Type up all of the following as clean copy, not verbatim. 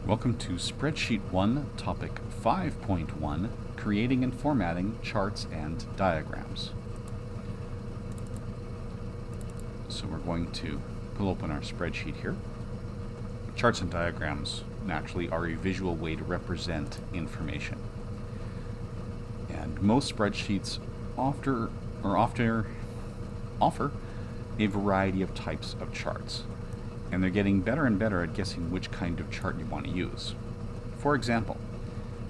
Welcome to Spreadsheet 1, Topic 5.1, Creating and Formatting Charts and Diagrams. So we're going to pull open our spreadsheet here. Charts and diagrams naturally are a visual way to represent information. And most spreadsheets often offer a variety of types of charts. And they're getting better and better at guessing which kind of chart you want to use. For example,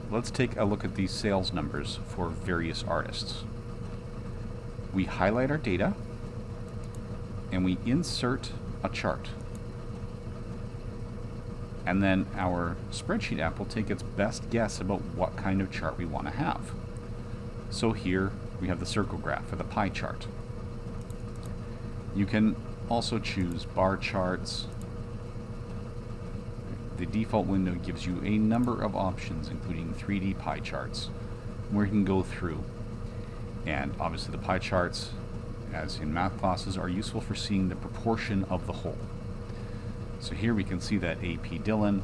let's take a look at these sales numbers for various artists. We highlight our data and we insert a chart. And then our spreadsheet app will take its best guess about what kind of chart we want to have. So here we have the circle graph or the pie chart. You can also choose bar charts. The default window gives you a number of options, including 3D pie charts, where you can go through. And obviously the pie charts, as in math classes, are useful for seeing the proportion of the whole. So here we can see that A.P. Dillon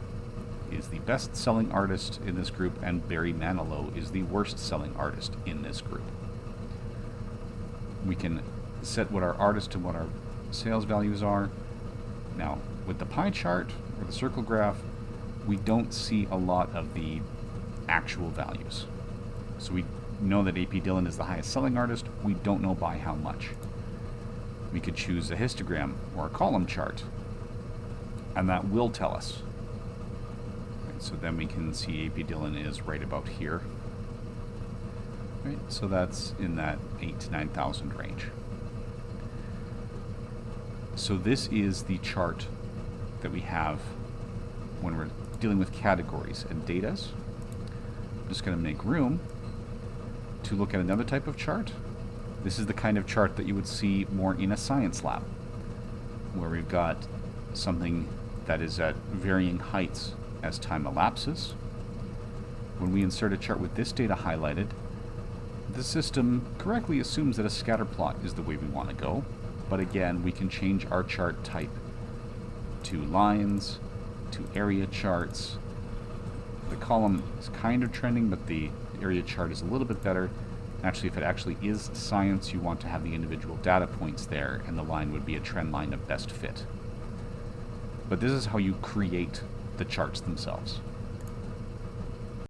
is the best-selling artist in this group, and Barry Manilow is the worst-selling artist in this group. We can set what our artist and what our sales values are. Now, with the pie chart or the circle graph, we don't see a lot of the actual values. So we know that A.P. Dillon is the highest selling artist. We don't know by how much. We could choose a histogram or a column chart, and that will tell us. Right, so then we can see A.P. Dillon is right about here. Right, so that's in that 8,000 to 9,000 range. So this is the chart that we have when we're dealing with categories and datas. I'm just going to make room to look at another type of chart. This is the kind of chart that you would see more in a science lab, where we've got something that is at varying heights as time elapses. When we insert a chart with this data highlighted, the system correctly assumes that a scatter plot is the way we want to go. But again, we can change our chart type to lines, to area charts. The column is kind of trending, but the area chart is a little bit better. Actually, if it actually is science, you want to have the individual data points there, and the line would be a trend line of best fit. But this is how you create the charts themselves.